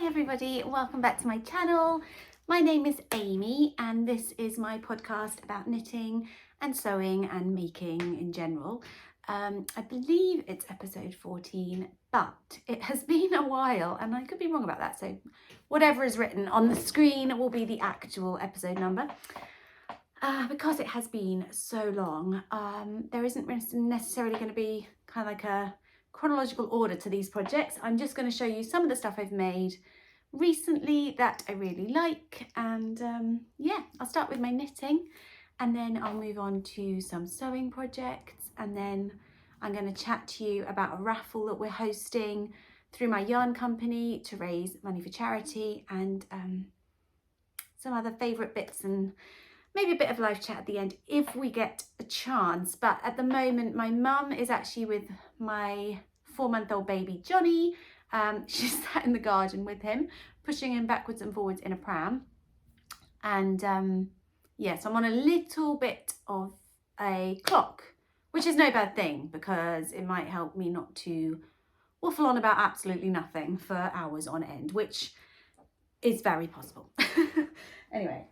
Hi everybody, welcome back to my channel. My name is Amy and this is my podcast about knitting and sewing and making in general. I believe it's episode 14, but it has been a while and I could be wrong about that, so whatever is written on the screen will be the actual episode number. Because it has been so long, there isn't necessarily going to be kind of like a chronological order to these projects. I'm just going to show you some of the stuff I've made recently that I really like, and yeah, I'll start with my knitting and then I'll move on to some sewing projects, and then I'm going to chat to you about a raffle that we're hosting through my yarn company to raise money for charity, and some other favourite bits, and maybe a bit of live chat at the end if we get a chance. But at the moment my mum is actually with my 4-month-old baby Johnny. She's sat in the garden with him, pushing him backwards and forwards in a pram. And yes, I'm on a little bit of a clock, which is no bad thing because it might help me not to waffle on about absolutely nothing for hours on end, which is very possible. Anyway,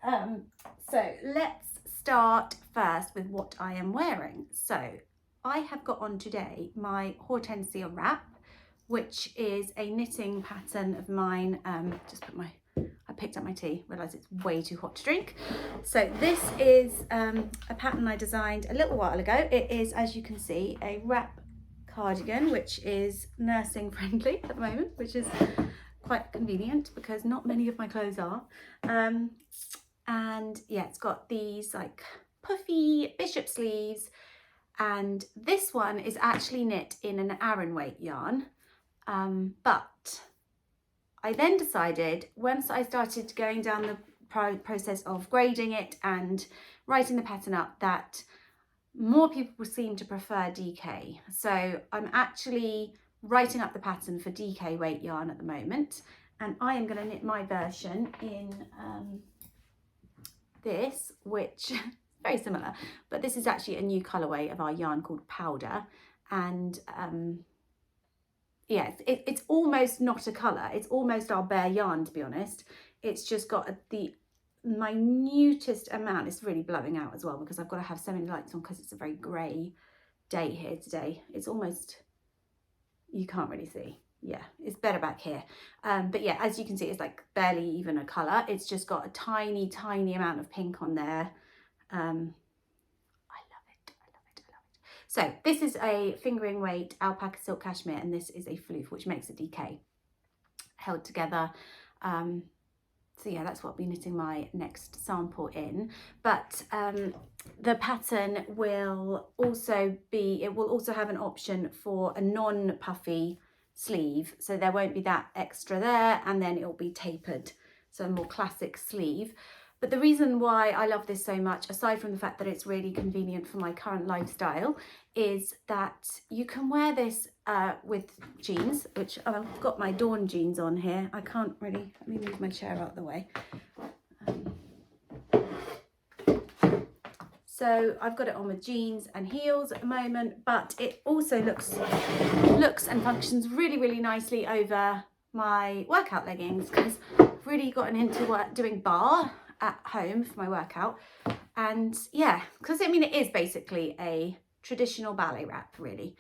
so let's start first with what I am wearing. So I have got on today my Hortensia Wrap, which is a knitting pattern of mine. I picked up my tea, realised it's way too hot to drink. So this is a pattern I designed a little while ago. It is, as you can see, a wrap cardigan, which is nursing friendly at the moment, which is quite convenient because not many of my clothes are. And yeah, it's got these like puffy bishop sleeves, and this one is actually knit in an Aran weight yarn, but I then decided, once I started going down the process of grading it and writing the pattern up, that more people seem to prefer DK. So I'm actually writing up the pattern for DK weight yarn at the moment, and I am going to knit my version in this, which is very similar, but this is actually a new colourway of our yarn called Powder. And yeah, it's almost not a colour, it's almost our bare yarn, to be honest. It's just got the minutest amount. It's really blowing out as well because I've got to have so many lights on because it's a very grey day here today. It's almost, you can't really see. Yeah, it's better back here. But yeah, as you can see, it's like barely even a colour. It's just got a tiny amount of pink on there. I love it, I love it, I love it. So this is a fingering weight alpaca silk cashmere, and this is a floof, which makes a DK held together. So yeah, that's what I'll be knitting my next sample in. But the pattern will also be, it will also have an option for a non-puffy sleeve, so there won't be that extra there, and then it'll be tapered, so a more classic sleeve. But the reason why I love this so much, aside from the fact that it's really convenient for my current lifestyle, is that you can wear this with jeans, which I've got my Dawn jeans on here. I can't really, let me move my chair out of the way. So I've got it on with jeans and heels at the moment, but it also looks and functions really nicely over my workout leggings, because I've really gotten into doing bar at home for my workout. And yeah, because I mean, it is basically a traditional ballet wrap, really.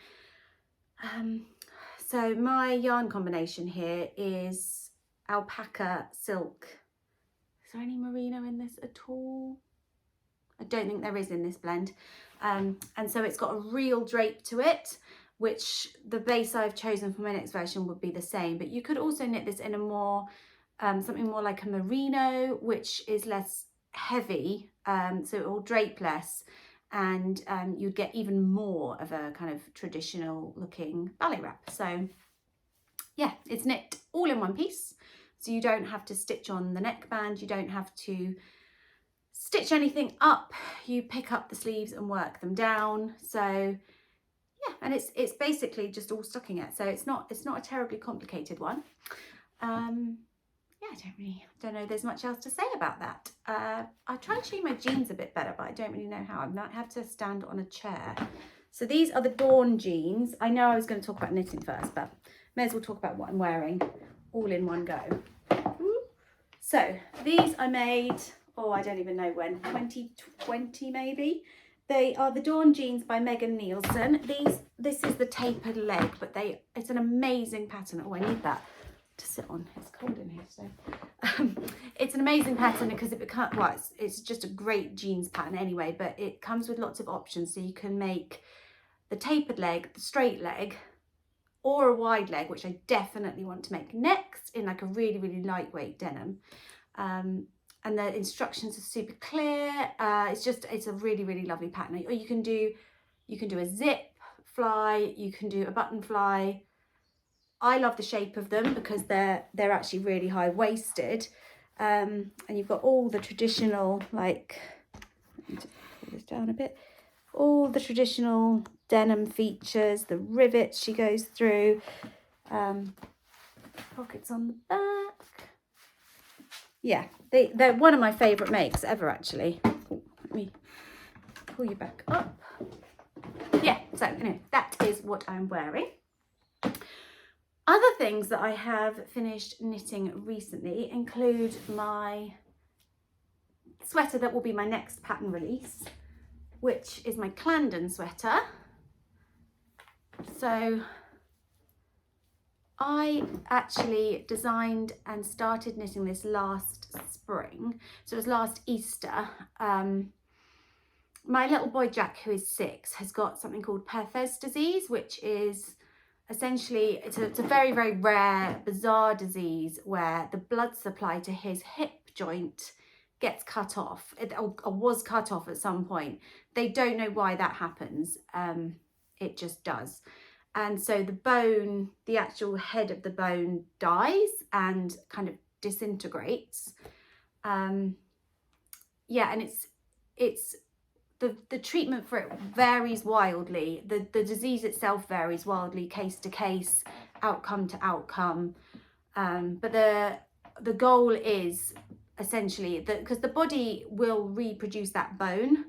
So my yarn combination here is alpaca silk. Is there any merino in this at all? I don't think there is in this blend. And so it's got a real drape to it, which the base I've chosen for my next version would be the same. But you could also knit this in a more, something more like a merino, which is less heavy, so it will drape less, and you'd get even more of a kind of traditional looking ballet wrap. So yeah, it's knit all in one piece. So you don't have to stitch on the neckband, you don't have to stitch anything up, you pick up the sleeves and work them down. So yeah, and it's basically just all stockinette, so it's not a terribly complicated one. Yeah, I don't know there's much else to say about that. I'll try and show you my jeans a bit better, but I don't really know how. I might have to stand on a chair. So these are the Dawn jeans. I know I was going to talk about knitting first, but may as well talk about what I'm wearing all in one go. So these I made, oh, I don't even know when, 2020 maybe. They are the Dawn jeans by Megan Neilsen. This is the tapered leg, but it's an amazing pattern. Oh, I need that to sit on. It's cold in here, so it's an amazing pattern because it's just a great jeans pattern anyway, but it comes with lots of options. So you can make the tapered leg, the straight leg, or a wide leg, which I definitely want to make next in like a really, really lightweight denim. And the instructions are super clear. It's a really, really lovely pattern. Or you can do a zip fly, you can do a button fly. I love the shape of them because they're actually really high waisted. And you've got all the traditional, like, let me just pull this down a bit, all the traditional denim features, the rivets she goes through, pockets on the back. Yeah, they're one of my favourite makes ever, actually. Oh, let me pull you back up. Yeah, so anyway, that is what I'm wearing. Other things that I have finished knitting recently include my sweater that will be my next pattern release, which is my Clandon sweater. So I actually designed and started knitting this last spring. So it was last Easter. My little boy Jack, who is 6, has got something called Perthes disease, which is essentially, it's a very, very rare, bizarre disease where the blood supply to his hip joint gets cut off, or was cut off at some point. They don't know why that happens. It just does. And so the bone, the actual head of the bone dies and kind of disintegrates. Yeah, and it's the treatment for it varies wildly. The disease itself varies wildly, case to case, outcome to outcome. But the goal is essentially that, because the body will reproduce that bone,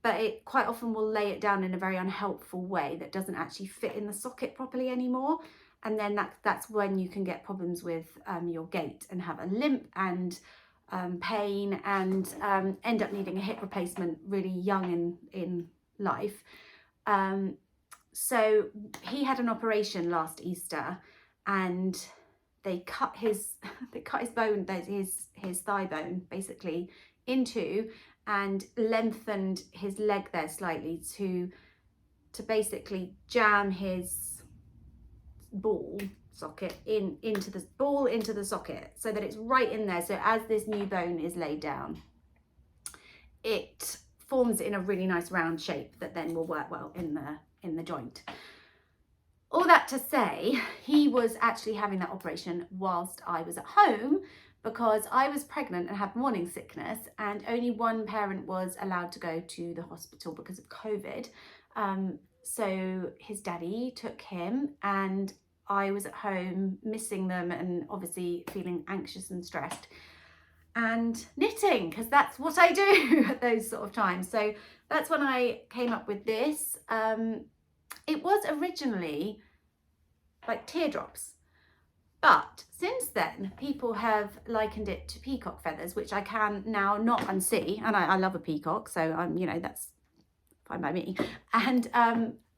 but it quite often will lay it down in a very unhelpful way that doesn't actually fit in the socket properly anymore. And then that's when you can get problems with your gait and have a limp and pain and end up needing a hip replacement really young in life. So he had an operation last Easter, and they cut his bone, his thigh bone basically, into and lengthened his leg there slightly to basically jam his ball socket into the socket so that it's right in there. So as this new bone is laid down, it forms in a really nice round shape that then will work well in the joint. All that to say, he was actually having that operation whilst I was at home, because I was pregnant and had morning sickness, and only one parent was allowed to go to the hospital because of COVID. So his daddy took him, and I was at home missing them and obviously feeling anxious and stressed and knitting, because that's what I do at those sort of times. So that's when I came up with this. It was originally like teardrops, but since then people have likened it to peacock feathers, which I can now not unsee, and I love a peacock, so that's fine by me. And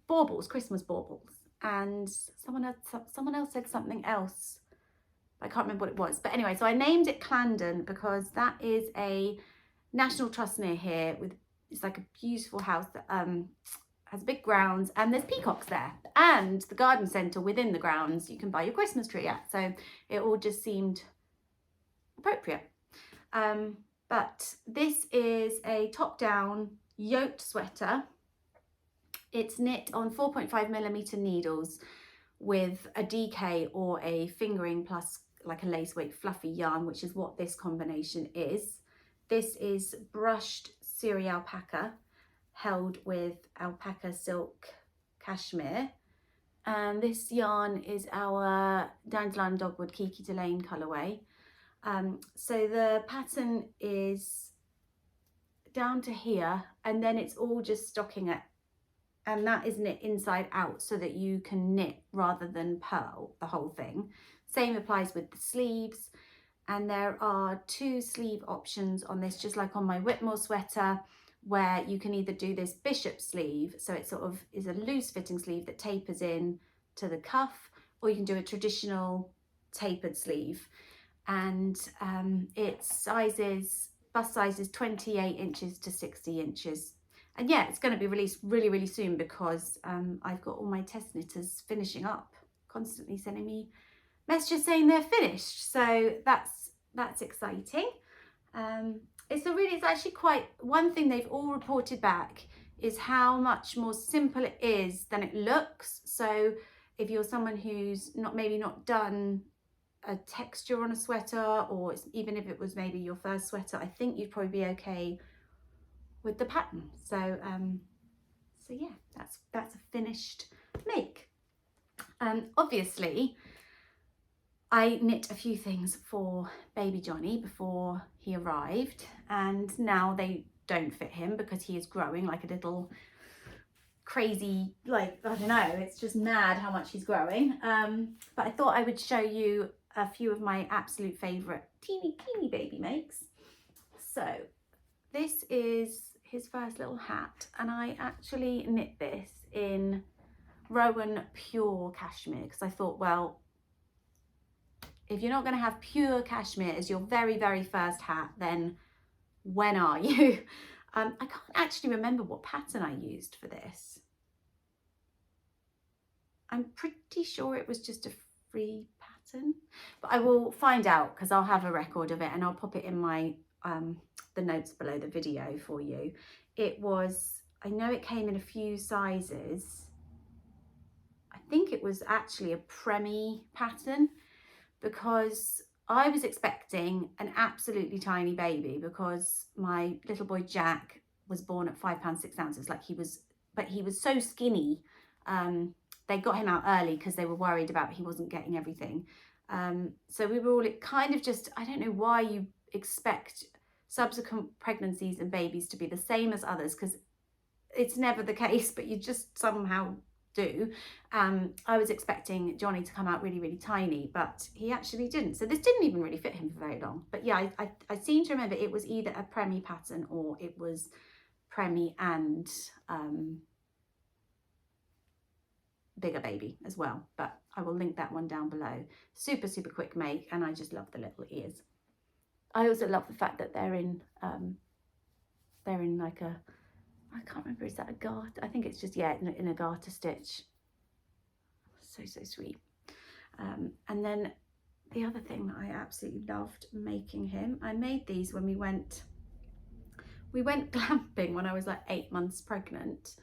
baubles, Christmas baubles, and someone else said something else. I can't remember what it was, but anyway, so I named it Clandon because that is a National Trust near here. It's like a beautiful house that has big grounds, and there's peacocks there, and the garden centre within the grounds you can buy your Christmas tree at. So it all just seemed appropriate. But this is a top-down yoked sweater. It's knit on 4.5mm needles with a DK or a fingering plus like a lace weight fluffy yarn, which is what this combination is. This is brushed Siri alpaca held with alpaca silk cashmere, and this yarn is our Dandelion Dogwood Kiki Delaine colourway. So the pattern is down to here, and then it's all just stockinette, and that is knit inside out so that you can knit rather than purl the whole thing. Same applies with the sleeves. And there are 2 sleeve options on this, just like on my Whitmore sweater, where you can either do this bishop sleeve, so it sort of is a loose fitting sleeve that tapers in to the cuff, or you can do a traditional tapered sleeve. And it's sizes, bust sizes 28 inches to 60 inches. And yeah, it's going to be released really, really soon because I've got all my test knitters finishing up, constantly sending me messages saying they're finished. So that's exciting. It's actually quite, one thing they've all reported back is how much more simple it is than it looks. So if you're someone who's maybe not done a texture on a sweater, or even if it was maybe your first sweater, I think you'd probably be okay with the pattern. So so yeah, that's a finished make. Obviously I knit a few things for baby Johnny before he arrived, and now they don't fit him because he is growing like a little crazy, like, I don't know, it's just mad how much he's growing. But I thought I would show you a few of my absolute favourite teeny baby makes. So this is his first little hat, and I actually knit this in Rowan pure cashmere because I thought, well, if you're not going to have pure cashmere as your very, very first hat, then when are you? I can't actually remember what pattern I used for this. I'm pretty sure it was just a free pattern, but I will find out because I'll have a record of it and I'll pop it in my the notes below the video for you. It was, I know it came in a few sizes. I think it was actually a preemie pattern, because I was expecting an absolutely tiny baby because my little boy Jack was born at £5.6, like but he was so skinny. They got him out early because they were worried about he wasn't getting everything. So we were all kind of just, I don't know why you expect subsequent pregnancies and babies to be the same as others, because it's never the case, but you just somehow do. I was expecting Johnny to come out really, really tiny, but he actually didn't. So this didn't even really fit him for very long. But yeah, I seem to remember it was either a preemie pattern or it was preemie and bigger baby as well. But I will link that one down below. Super, super quick make, and I just love the little ears. I also love the fact that they're in like a, I can't remember, is that a garter? I think it's just, yeah, in a garter stitch. So, so sweet. And then the other thing that I absolutely loved making him, I made these when we went glamping when I was like 8 months pregnant.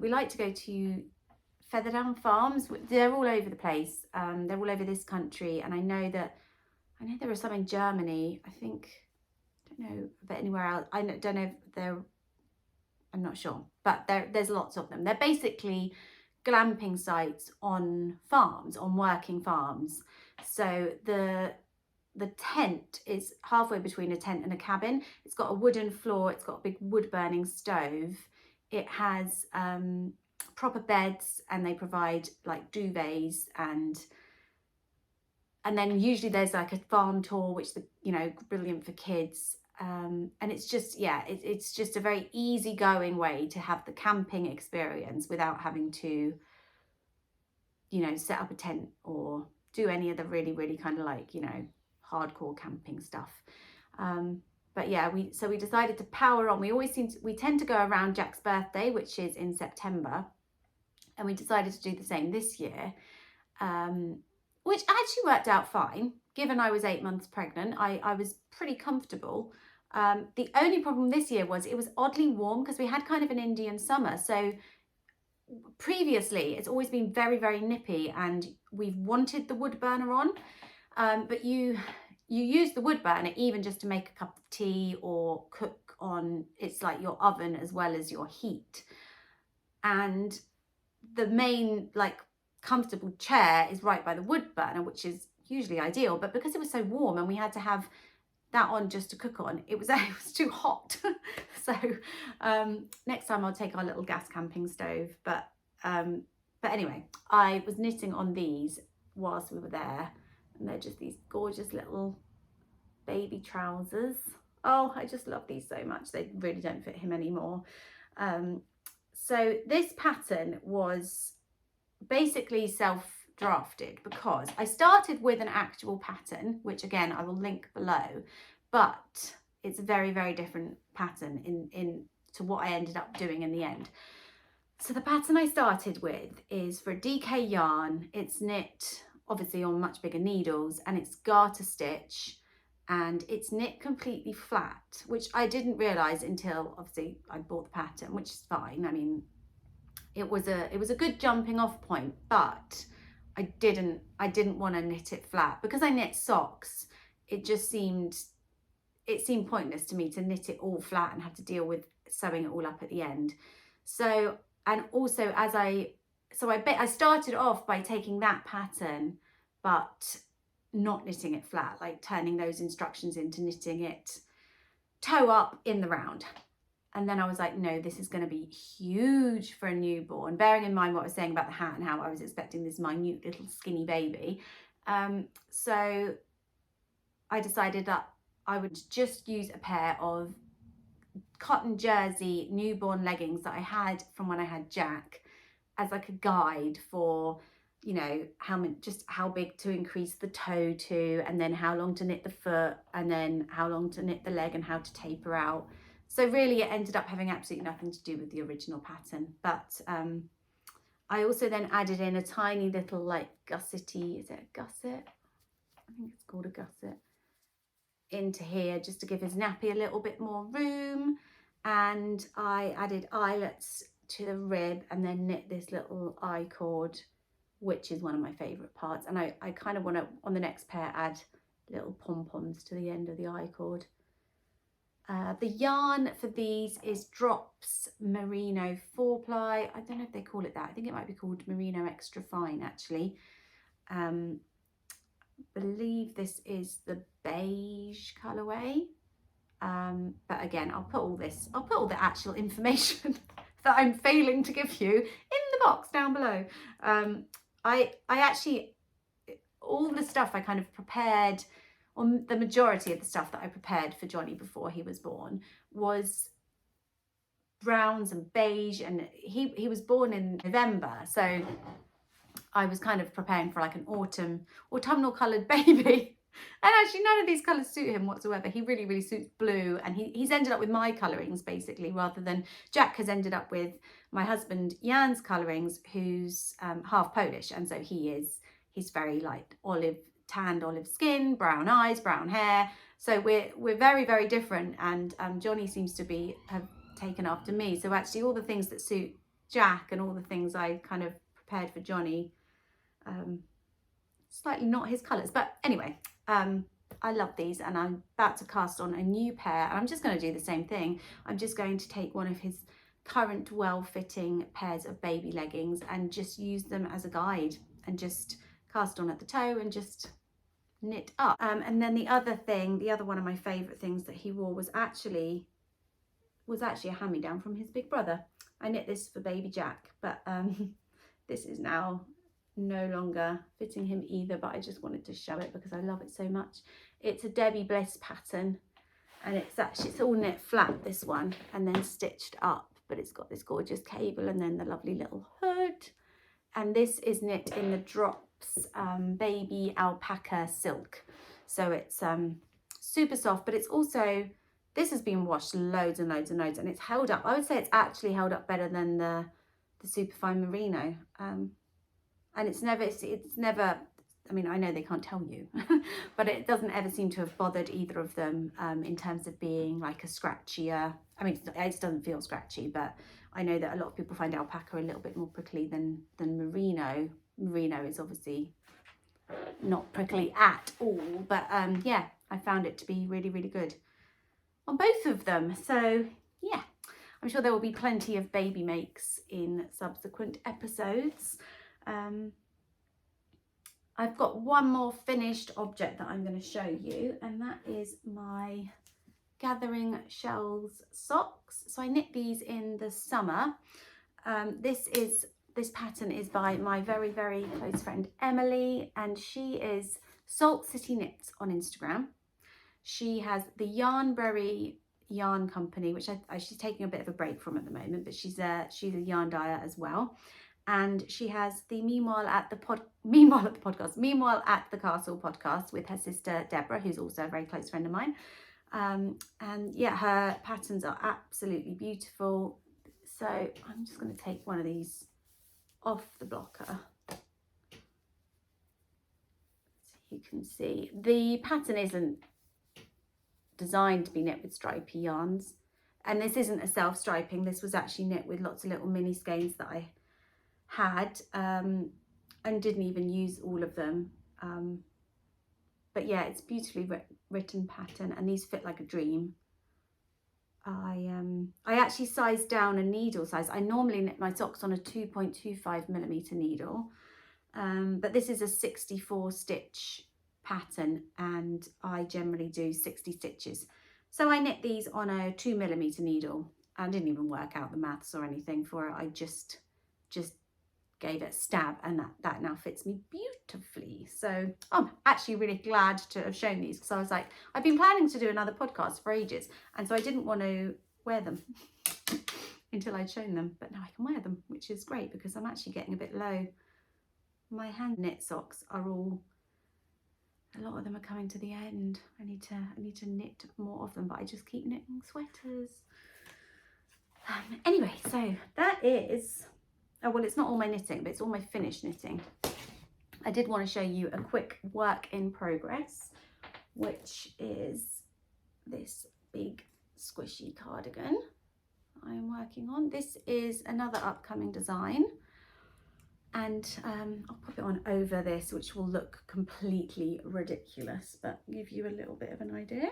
We like to go to Featherdown Farms. They're all over the place. They're all over this country, and I know there are some in Germany. I think, I don't know about anywhere else. I don't know if they're, I'm not sure, but there's lots of them. They're basically glamping sites on farms, on working farms. So the tent is halfway between a tent and a cabin. It's got a wooden floor. It's got a big wood burning stove. It has proper beds, and they provide like duvets, and then usually there's like a farm tour, which brilliant for kids. And it's just, yeah, it's just a very easygoing way to have the camping experience without having to, set up a tent or do any of the really, really kind of like, hardcore camping stuff. But yeah, we decided to power on. We tend to go around Jack's birthday, which is in September, and we decided to do the same this year, which actually worked out fine. Given I was 8 months pregnant, I was pretty comfortable. The only problem this year was it was oddly warm because we had kind of an Indian summer. So previously it's always been very, very nippy, and we've wanted the wood burner on, but you use the wood burner even just to make a cup of tea or cook on, it's like your oven as well as your heat. And the main like comfortable chair is right by the wood burner, which is usually ideal, but because it was so warm and we had to have that on just to cook on, it was too hot. So next time I'll take our little gas camping stove. But anyway, I was knitting on these whilst we were there, and they're just these gorgeous little baby trousers. Oh, I just love these so much. They really don't fit him anymore. So this pattern was basically self-drafted because I started with an actual pattern, which again I will link below, but it's a very, very different pattern in to what I ended up doing in the end. So the pattern I started with is for a DK yarn. It's knit obviously on much bigger needles, and it's garter stitch, and it's knit completely flat, which I didn't realize until obviously I bought the pattern, which is fine. I mean, it was a good jumping off point, but I didn't want to knit it flat because I knit socks. It seemed pointless to me to knit it all flat and have to deal with sewing it all up at the end. So, and also I started off by taking that pattern but not knitting it flat, like turning those instructions into knitting it toe up in the round. And then I was like, no, this is going to be huge for a newborn, bearing in mind what I was saying about the hat and how I was expecting this minute little skinny baby. So I decided that I would just use a pair of cotton jersey newborn leggings that I had from when I had Jack as like a guide for, you know, how big to increase the toe to, and then how long to knit the foot, and then how long to knit the leg and how to taper out. So really it ended up having absolutely nothing to do with the original pattern. But I also then added in a tiny little like gussety, is it a gusset? I think it's called a gusset, into here just to give his nappy a little bit more room. And I added eyelets to the rib and then knit this little eye cord, which is one of my favorite parts. And I kind of want to, on the next pair, add little pom-poms to the end of the eye cord. The yarn for these is Drops Merino 4-ply. I don't know if they call it that. I think it might be called Merino Extra Fine, actually. Believe this is the beige colourway. But again, I'll put all the actual information that I'm failing to give you in the box down below. I actually, all the stuff I kind of prepared, or the majority of the stuff that I prepared for Johnny before he was born, was browns and beige, and he was born in November, so I was kind of preparing for like an autumnal coloured baby. And actually none of these colours suit him whatsoever. He really, really suits blue, and he's ended up with my colourings basically, rather than Jack has ended up with my husband Jan's colourings, who's half Polish, and so he's very like tanned olive skin, brown eyes, brown hair. So we're very, very different, and Johnny seems to have taken after me. So actually all the things that suit Jack and all the things I kind of prepared for Johnny, slightly not his colours. But anyway, I love these, and I'm about to cast on a new pair, and I'm just going to do the same thing. I'm just going to take one of his current well-fitting pairs of baby leggings and just use them as a guide, and just cast on at the toe and just knit up. And then the other one of my favourite things that he wore was actually a hand-me-down from his big brother. I knit this for baby Jack, but this is now no longer fitting him either, but I just wanted to show it because I love it so much. It's a Debbie Bliss pattern, and it's all knit flat, this one, and then stitched up, but it's got this gorgeous cable and then the lovely little hood. And this is knit in the Drops Baby Alpaca silk, so it's super soft, but it's also, this has been washed loads and loads and loads, and it's held up. I would say it's actually held up better than the superfine merino. And it's never, I mean, I know they can't tell you, but it doesn't ever seem to have bothered either of them in terms of being like a scratchier. I mean, it doesn't feel scratchy, but I know that a lot of people find alpaca a little bit more prickly than merino. Merino is obviously not prickly at all, but yeah, I found it to be really, really good on both of them. So yeah, I'm sure there will be plenty of baby makes in subsequent episodes. I've got one more finished object that I'm going to show you, and that is my Gathering Shells socks. So I knit these in the summer. This pattern is by my very, very close friend Emily, and she is Salt City Knits on Instagram. She has the Yarnberry Yarn Company, which she's taking a bit of a break from at the moment, but she's a yarn dyer as well. And she has the Meanwhile at the Castle podcast with her sister Deborah, who's also a very close friend of mine. And yeah, her patterns are absolutely beautiful. So I'm just going to take one of these off the blocker. So you can see the pattern isn't designed to be knit with stripy yarns, and this isn't a self-striping. This was actually knit with lots of little mini skeins that I had, and didn't even use all of them. But yeah, it's beautifully written pattern, and these fit like a dream. I actually sized down a needle size. I normally knit my socks on a 2.25mm needle, but this is a 64 stitch pattern, and I generally do 60 stitches. So I knit these on a 2mm needle. I didn't even work out the maths or anything for it. I just gave it a stab, and that now fits me beautifully. So I'm actually really glad to have shown these, because I was like, I've been planning to do another podcast for ages, and so I didn't want to wear them until I'd shown them, but now I can wear them, which is great because I'm actually getting a bit low. My hand knit socks are all, a lot of them are coming to the end. I need to knit more of them, but I just keep knitting sweaters. Anyway, so that is, oh well, it's not all my knitting, but it's all my finished knitting. I did want to show you a quick work in progress, which is this big squishy cardigan I am working on. This is another upcoming design, and I'll pop it on over this, which will look completely ridiculous, but give you a little bit of an idea.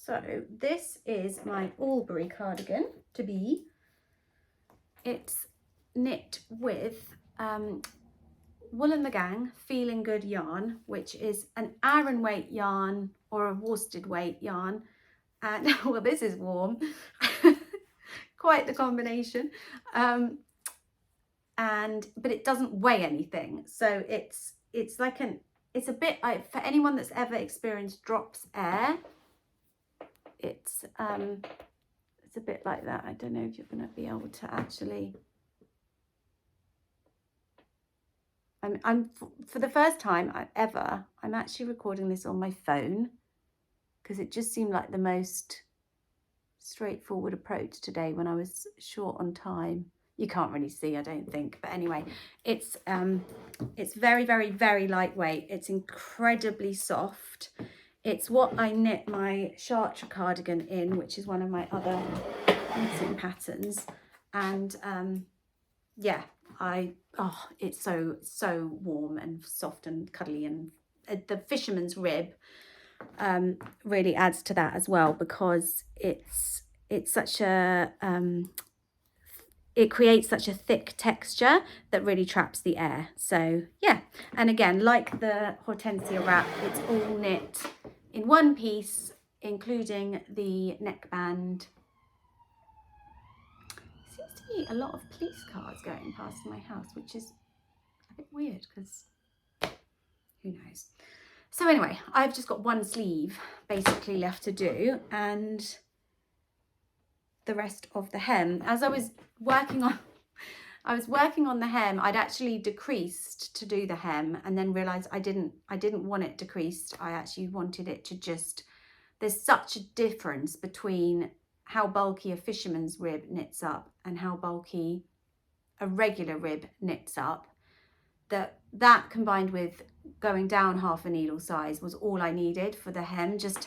So this is my Albury cardigan to be. It's knit with Wool and the Gang Feeling Good yarn, which is an Aran weight yarn or a worsted weight yarn. And well, this is warm, quite the combination. But it doesn't weigh anything. So it's like it's a bit, for anyone that's ever experienced Drops Air, it's a bit like that. I don't know if you're going to be able to actually. I'm for the first time ever, I'm actually recording this on my phone, because it just seemed like the most straightforward approach today when I was short on time. You can't really see, I don't think, but anyway, it's very, very, very lightweight. It's incredibly soft. It's what I knit my Chartres cardigan in, which is one of my other knitting patterns. And yeah, it's so warm and soft and cuddly, and the fisherman's rib really adds to that as well, because it's such a it creates such a thick texture that really traps the air. So yeah, and again, like the Hortensia wrap, it's all knit in one piece, including the neckband. Seems to be a lot of police cars going past my house, which is a bit weird, because who knows. So anyway, I've just got one sleeve basically left to do, and the rest of the hem. As I was working on the hem, I'd actually decreased to do the hem, and then realized I didn't want it decreased. I actually wanted it to just, there's such a difference between how bulky a fisherman's rib knits up and how bulky a regular rib knits up, that combined with going down half a needle size was all I needed for the hem, just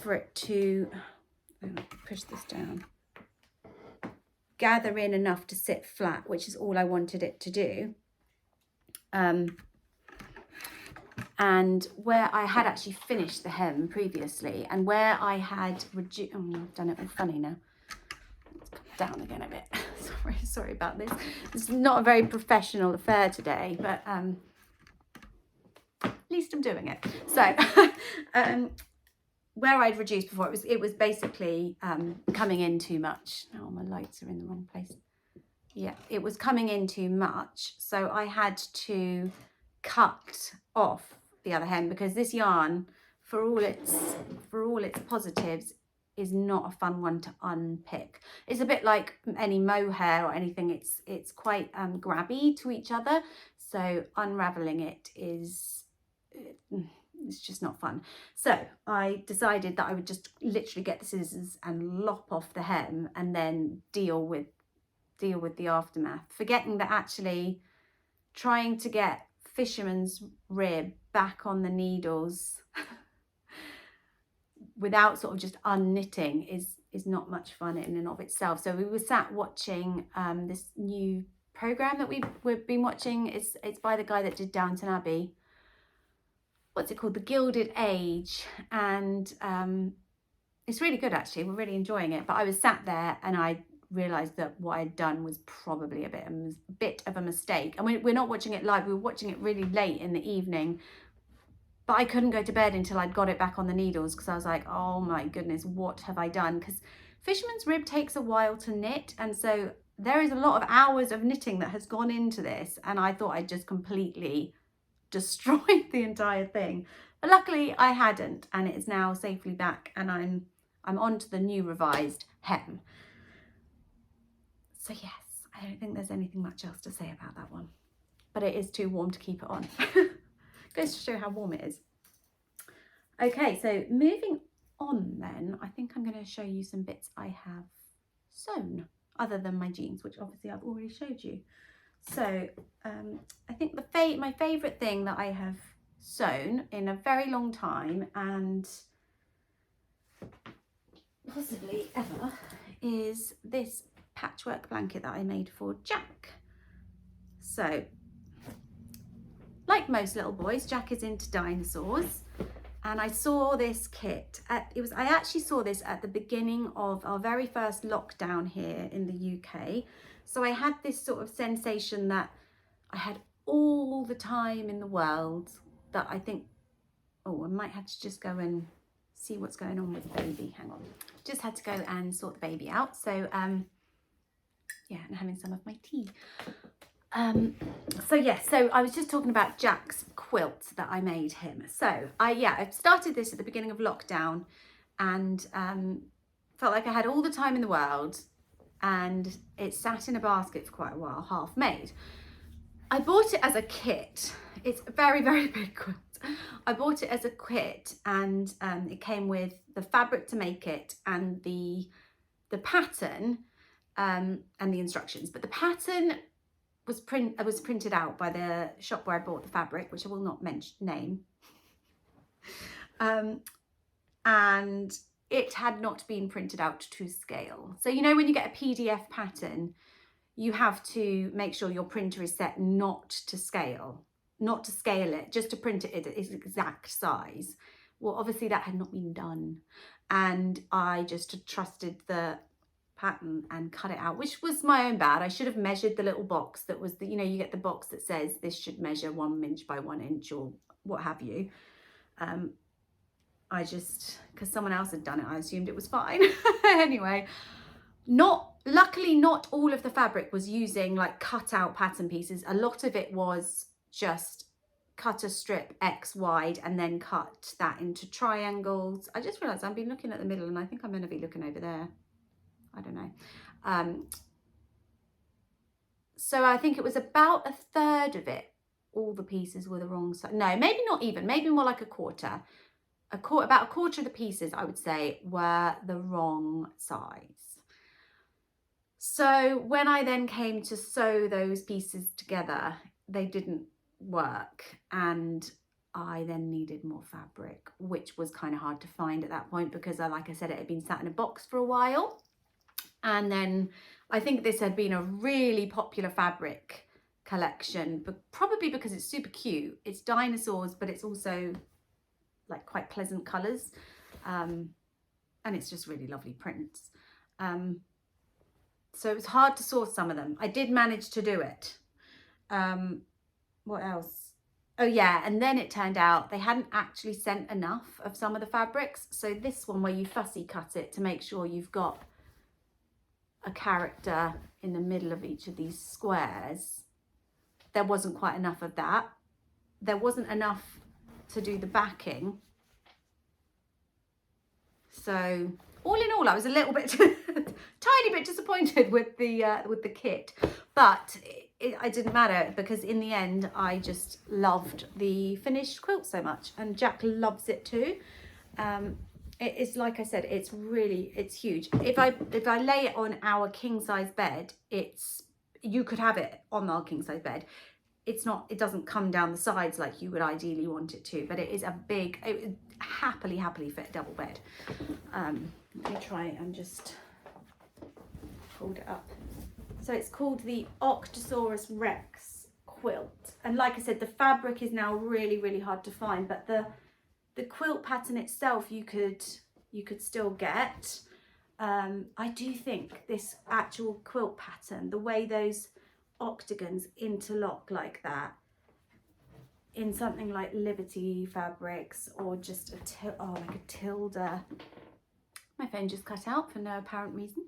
for it to, push this down, gather in enough to sit flat, which is all I wanted it to do. And where I had actually finished the hem previously, and where I had reduced, oh, I've done it all funny now. Let's come down again a bit. Sorry about this. It's not a very professional affair today, but at least I'm doing it. So where I'd reduced before, it was basically coming in too much. Oh, my lights are in the wrong place. yeah, it was coming in too much. So I had to cut off the other hem because this yarn, for all its positives, is not a fun one to unpick. It's a bit like any mohair or anything. It's quite grabby to each other. So unraveling it is, it's just not fun. So I decided that I would just literally get the scissors and lop off the hem and then deal with the aftermath, forgetting that actually trying to get fisherman's rib back on the needles without sort of just unknitting is not much fun in and of itself. So we were sat watching this new program that we've been watching. It's by the guy that did Downton Abbey. What's it called? The Gilded Age. And it's really good, actually. We're really enjoying it. But I was sat there and I realised that what I'd done was probably a bit of a mistake. And we're not watching it live. We were watching it really late in the evening. But I couldn't go to bed until I'd got it back on the needles because I was like, oh my goodness, what have I done? Because fisherman's rib takes a while to knit. And so there is a lot of hours of knitting that has gone into this. And I thought I'd just completely destroyed the entire thing. But luckily I hadn't, and it is now safely back, and I'm on to the new revised hem. So yes, I don't think there's anything much else to say about that one. But it is too warm to keep it on. Goes to show how warm it is. Okay, so moving on then, I think I'm going to show you some bits I have sewn, other than my jeans, which obviously I've already showed you. So I think my favourite thing that I have sewn in a very long time, and possibly ever, is this patchwork blanket that I made for Jack. So, like most little boys, Jack is into dinosaurs, and I saw this kit. I actually saw this at the beginning of our very first lockdown here in the UK. So I had this sort of sensation that I had all the time in the world, that I think, oh, I might have to just go and see what's going on with baby. Hang on. Just had to go and sort the baby out. So, yeah, and having some of my tea. So I was just talking about Jack's quilt that I made him. So I started this at the beginning of lockdown, and felt like I had all the time in the world, and it sat in a basket for quite a while, half made. I bought it as a kit. It's a very, very big quilt. I bought it as a kit, and it came with the fabric to make it and the pattern and the instructions. But the pattern was printed out by the shop where I bought the fabric, which I will not name. And it had not been printed out to scale. So, you know, when you get a PDF pattern, you have to make sure your printer is set not to scale it, just to print it at its exact size. Well, obviously that had not been done. And I just trusted the pattern and cut it out, which was my own bad. I should have measured the little box that was you get the box that says this should measure 1 inch by 1 inch or what have you. I just, because someone else had done it, I assumed it was fine. Anyway, luckily not all of the fabric was using like cut out pattern pieces. A lot of it was just cut a strip X wide and then cut that into triangles. I just realized I've been looking at the middle, and I think I'm going to be looking over there. I don't know. So I think it was about a third of it. All the pieces were the wrong size. No, maybe not even, maybe more like a quarter. About a quarter of the pieces, I would say, were the wrong size. So when I then came to sew those pieces together, they didn't work, and I then needed more fabric, which was kind of hard to find at that point because, like I said, it had been sat in a box for a while. And then I think this had been a really popular fabric collection, but probably because it's super cute. It's dinosaurs, but it's also like quite pleasant colours, and it's just really lovely prints. So it was hard to source some of them. I did manage to do it. What else? Oh yeah, and then it turned out they hadn't actually sent enough of some of the fabrics. So this one, where you fussy cut it to make sure you've got a character in the middle of each of these squares, there wasn't quite enough of that. There wasn't enough to do the backing. So all in all, I was a little bit, tiny bit disappointed with the kit, but it didn't matter, because in the end, I just loved the finished quilt so much, and Jack loves it too. It is, like I said, it's huge. If I lay it on our king size bed, you could have it on our king size bed. It doesn't come down the sides like you would ideally want it to, but it is a big, it would happily fit double bed. Let me try and just hold it up. So it's called the Octosaurus Rex quilt. And like I said, the fabric is now really hard to find, but the quilt pattern itself you could still get. I do think this actual quilt pattern, the way those octagons interlock like that in something like Liberty Fabrics, or just like a Tilda. My phone just cut out for no apparent reason.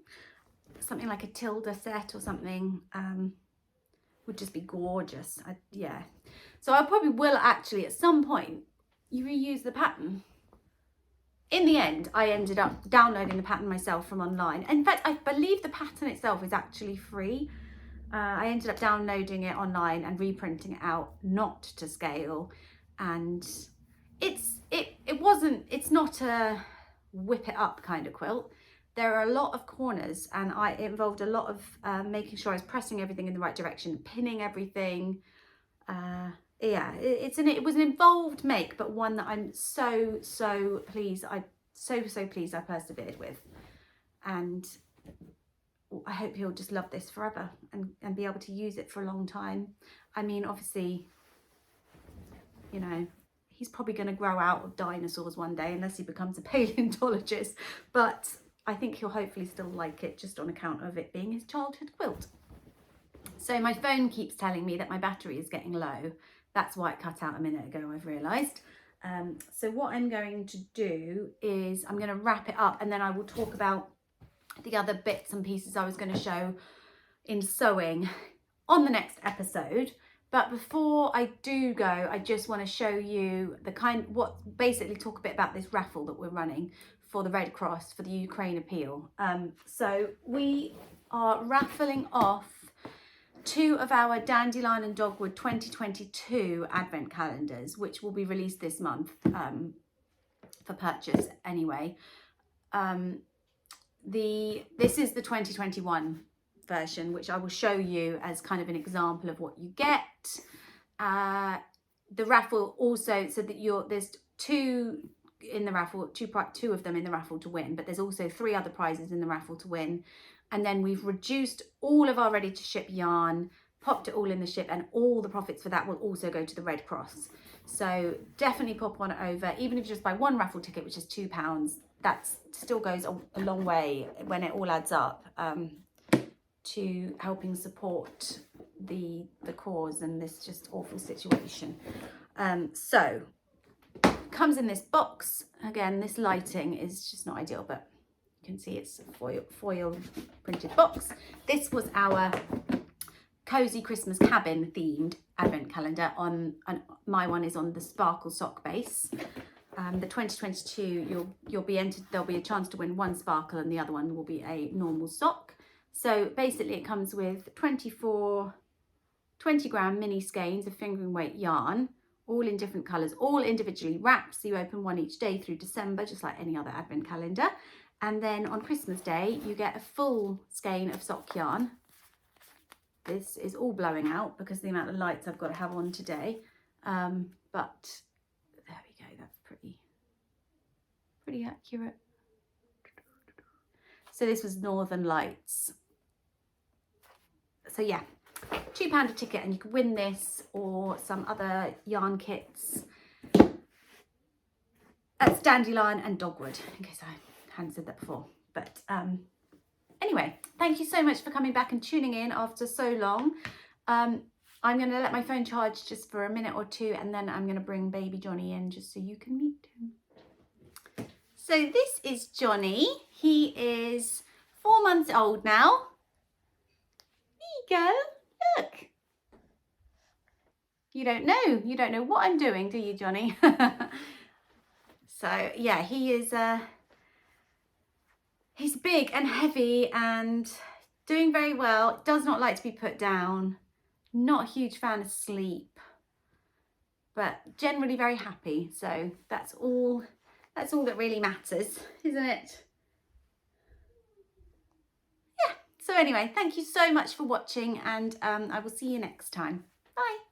Something like a Tilda set or something would just be gorgeous. Yeah. So I probably will actually at some point reuse the pattern. In the end, I ended up downloading the pattern myself from online. In fact, I believe the pattern itself is actually free. I ended up downloading it online and reprinting it out, not to scale. And it's not a whip it up kind of quilt. There are a lot of corners, and it involved a lot of making sure I was pressing everything in the right direction, pinning everything. Yeah, it was an involved make, but one that I'm so pleased. So pleased I persevered with, and I hope he'll just love this forever and be able to use it for a long time. I mean, obviously, you know, he's probably going to grow out of dinosaurs one day unless he becomes a paleontologist, but I think he'll hopefully still like it, just on account of it being his childhood quilt. So my phone keeps telling me that my battery is getting low. That's why it cut out a minute ago, I've realised. So what I'm going to do is I'm going to wrap it up, and then I will talk about the other bits and pieces I was going to show in sewing on the next episode. But before I do go, I just want to show you basically talk a bit about this raffle that we're running for the Red Cross for the Ukraine appeal. So we are raffling off 2 of our Dandelion and Dogwood 2022 advent calendars, which will be released this month for purchase anyway. This is the 2021 version, which I will show you as kind of an example of what you get. The raffle also said that there's 2 in the raffle, 2 of them in the raffle to win, but there's also 3 other prizes in the raffle to win. And then we've reduced all of our ready to ship yarn, popped it all in the ship, and all the profits for that will also go to the Red Cross. So definitely pop on over, even if you just buy 1 raffle ticket, which is £2, that still goes a long way when it all adds up to helping support the cause and this just awful situation. So comes in this box. Again, this lighting is just not ideal, but you can see it's a foil printed box. This was our cozy Christmas cabin themed advent calendar. My one is on the sparkle sock base. The 2022, you'll be entered. There'll be a chance to win 1 sparkle, and the other one will be a normal sock. So basically, it comes with 24 20-gram mini skeins of fingering weight yarn, all in different colours, all individually wrapped. So you open 1 each day through December, just like any other advent calendar. And then on Christmas Day, you get a full skein of sock yarn. This is all blowing out because of the amount of lights I've got to have on today. But there we go, that's pretty accurate. So this was Northern Lights. So yeah, £2 a ticket, and you can win this or some other yarn kits. That's Dandelion and Dogwood, in case I hadn't said that before. But anyway, thank you so much for coming back and tuning in after so long. I'm going to let my phone charge just for a minute or 2, and then I'm going to bring baby Johnny in just so you can meet him. So this is Johnny. He is 4 months old now. There you go, look. You don't know what I'm doing, do you, Johnny? So yeah, he is he's big and heavy and doing very well. Does not like to be put down. Not a huge fan of sleep, but generally very happy. So that's all that really matters, isn't it? Yeah, so anyway, thank you so much for watching, and I will see you next time. Bye.